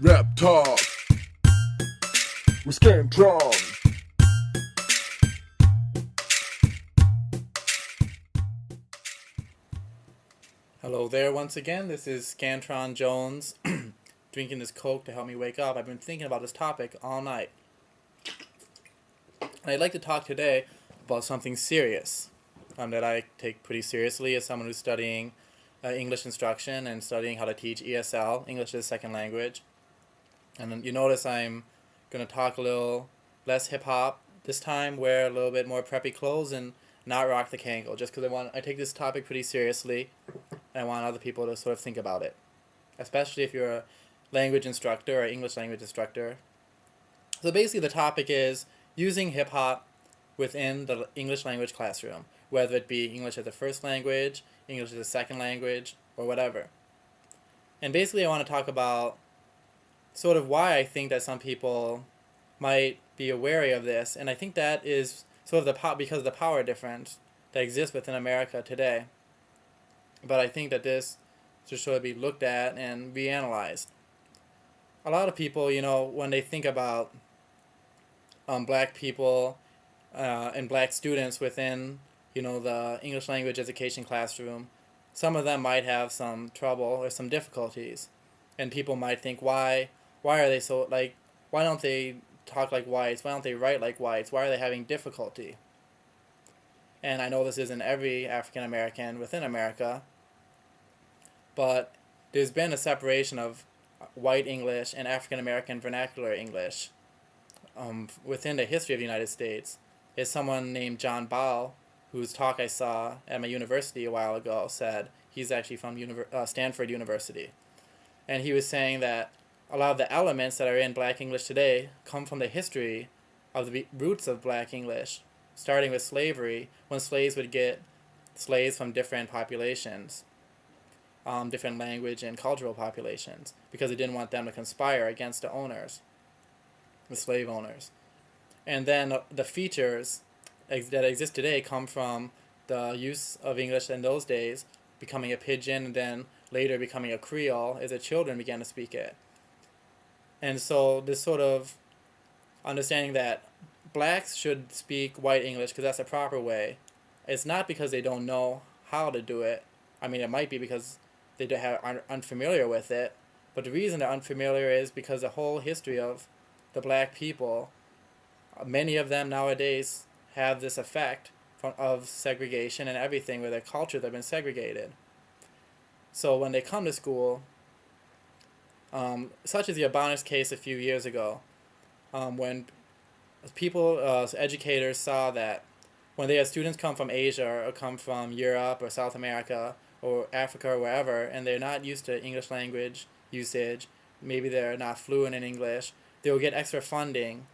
Rap talk with Scantron. Hello there once again. This is Scantron Jones drinking this Coke to help me wake up. I've been thinking about this topic all night. And I'd like to talk today about something serious that I take pretty seriously as someone who's studying English instruction and studying how to teach ESL, English as a Second Language. And then you notice I'm going to talk a little less hip hop this time, wear a little bit more preppy clothes, and not rock the Kangol, just because I take this topic pretty seriously, and I want other people to sort of think about it, especially if you're a language instructor or English language instructor. So basically, the topic is using hip hop within the English language classroom, whether it be English as a first language, English as a second language, or whatever. And basically, I want to talk about sort of why I think that some people might be wary of this, and I think that is sort of because of the power difference that exists within America today. But I think that this should sort of be looked at and reanalyzed. A lot of people, when they think about black people and black students within, the English language education classroom, some of them might have some trouble or some difficulties. And people might think, why are they so, why don't they talk like whites? Why don't they write like whites? Why are they having difficulty? And I know this isn't every African American within America, but there's been a separation of white English and African American vernacular English within the history of the United States. Is someone named John Ball, whose talk I saw at my university a while ago, said he's actually from Stanford University. And he was saying that a lot of the elements that are in Black English today come from the history of the roots of Black English, starting with slavery, when slaves would get slaves from different populations, different language and cultural populations, because they didn't want them to conspire against the owners, the slave owners. And then the features that exist today come from the use of English in those days, becoming a pidgin and then later becoming a Creole as the children began to speak it. And so this sort of understanding that blacks should speak white English because that's the proper way, it's not because they don't know how to do it. I mean, it might be because they are unfamiliar with it, but the reason they're unfamiliar is because the whole history of the black people, many of them nowadays have this effect of segregation and everything, where their cultures have been segregated. So when they come to school, such as the Ebonics case a few years ago, when people, educators saw that when they had students come from Asia or come from Europe or South America or Africa or wherever, and they're not used to English language usage, maybe they're not fluent in English, they'll get extra funding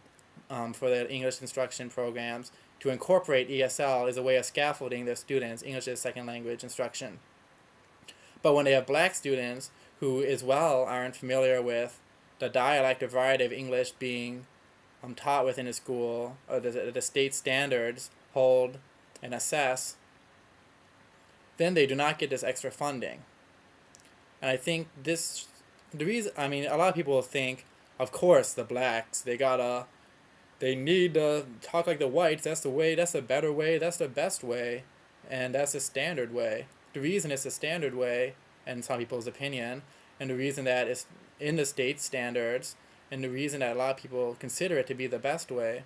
for their English instruction programs to incorporate ESL as a way of scaffolding their students' English as a second language instruction. But when they have black students who as well aren't familiar with the dialect or variety of English being taught within the school, or the state standards hold and assess, then they do not get this extra funding. And I think a lot of people think, of course, the blacks, they need to talk like the whites, that's the way, that's the better way, that's the best way, and that's the standard way. The reason it's the standard way, in some people's opinion, and the reason that it's in the state standards, and the reason that a lot of people consider it to be the best way,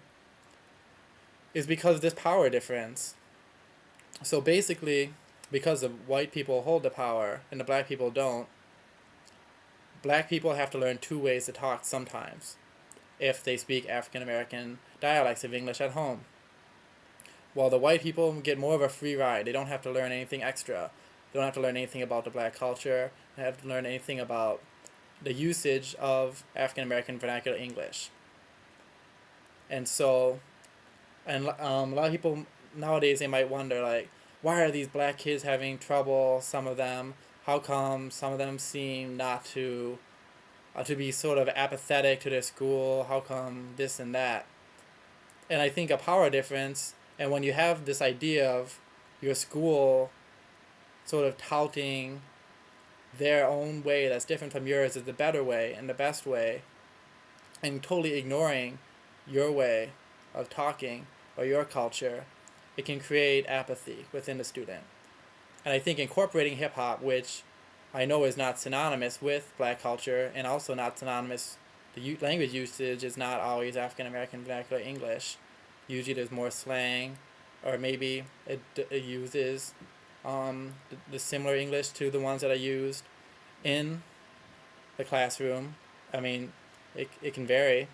is because of this power difference. So basically, because the white people hold the power and the black people don't, black people have to learn two ways to talk sometimes if they speak African American dialects of English at home. While the white people get more of a free ride. They don't have to learn anything extra. They don't have to learn anything about the black culture. They have to learn anything about the usage of African American vernacular English. And so, a lot of people nowadays, they might wonder, why are these black kids having trouble, some of them? How come some of them seem not to be sort of apathetic to their school? How come this and that? And I think a power difference, and when you have this idea of your school sort of touting their own way that's different from yours is the better way and the best way, and totally ignoring your way of talking or your culture, it can create apathy within the student. And I think incorporating hip hop, which I know is not synonymous with black culture and also not synonymous, the language usage is not always African American vernacular English. Usually there's more slang, or maybe it uses the similar English to the ones that are used in the classroom. I mean, it can vary.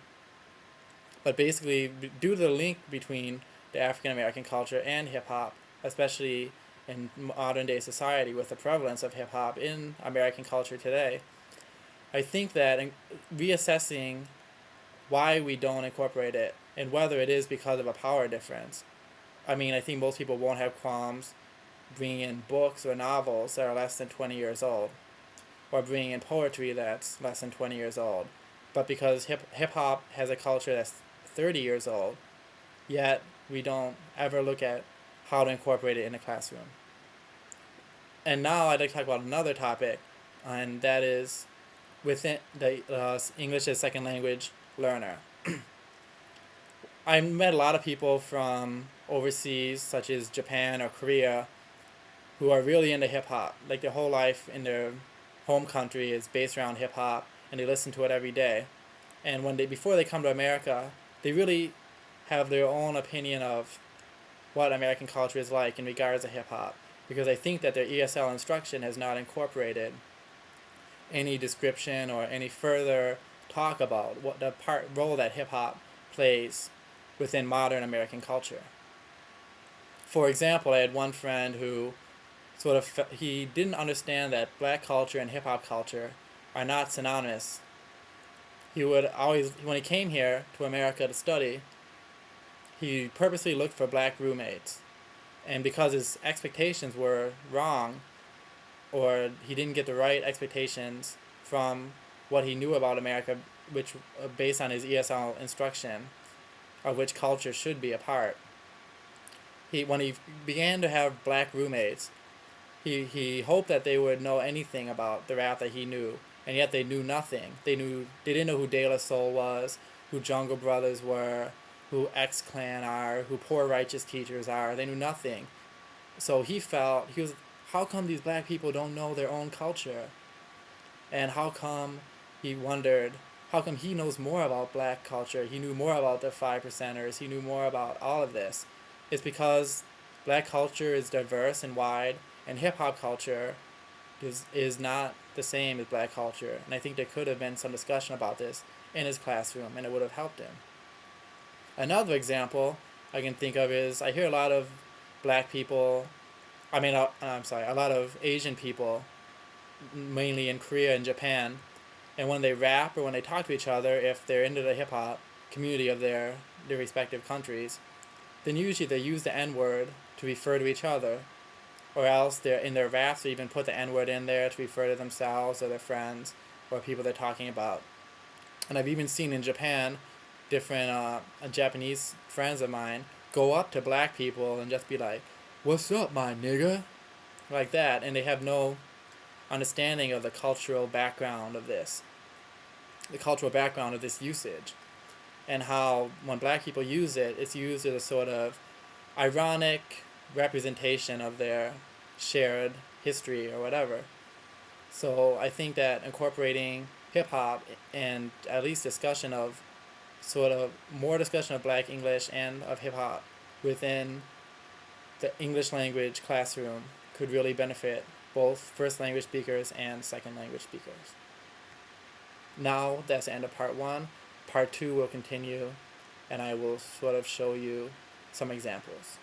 But basically, due to the link between the African American culture and hip hop, especially in modern day society with the prevalence of hip hop in American culture today, I think that reassessing why we don't incorporate it and whether it is because of a power difference. I mean, I think most people won't have qualms bringing in books or novels that are less than 20 years old, or bringing in poetry that's less than 20 years old. But because hip hop has a culture that's 30 years old, yet we don't ever look at how to incorporate it in the classroom. And now I'd like to talk about another topic, and that is within the English as second language learner. I met a lot of people from overseas, such as Japan or Korea, who are really into hip hop. Like their whole life in their home country is based around hip hop, and they listen to it every day. And before they come to America, they really have their own opinion of what American culture is like in regards to hip hop, because I think that their ESL instruction has not incorporated any description or any further talk about what the role that hip hop plays within modern American culture. For example, I had one friend who he didn't understand that black culture and hip hop culture are not synonymous. He would always, when he came here to America to study, he purposely looked for black roommates. And because his expectations were wrong, or he didn't get the right expectations from what he knew about America, which based on his ESL instruction, of which culture should be a part. When he began to have black roommates, he hoped that they would know anything about the rap that he knew, and yet they knew nothing. They didn't know who De La Soul was, who Jungle Brothers were, who X Clan are, who Poor Righteous Teachers are. They knew nothing. So he felt, how come these black people don't know their own culture? And he wondered, how come he knows more about black culture? He knew more about the 5%ers. He knew more about all of this. It's because black culture is diverse and wide, and hip-hop culture is not the same as black culture. And I think there could have been some discussion about this in his classroom, and it would have helped him. Another example I can think of is I hear a lot of a lot of Asian people, mainly in Korea and Japan, and when they rap or when they talk to each other, if they're into the hip-hop community of their respective countries, then usually they use the N-word to refer to each other, or else they're in their raps they even put the N-word in there to refer to themselves or their friends or people they're talking about. And I've even seen in Japan different Japanese friends of mine go up to black people and just be like, "What's up, my nigga?" Like that, and they have no understanding of the cultural background of this usage, and how when black people use it, it's used as a sort of ironic representation of their shared history or whatever. So I think that incorporating hip-hop and at least more discussion of black English and of hip-hop within the English language classroom could really benefit both first language speakers and second language speakers. Now that's the end of part 1. Part 2 will continue, and I will sort of show you some examples.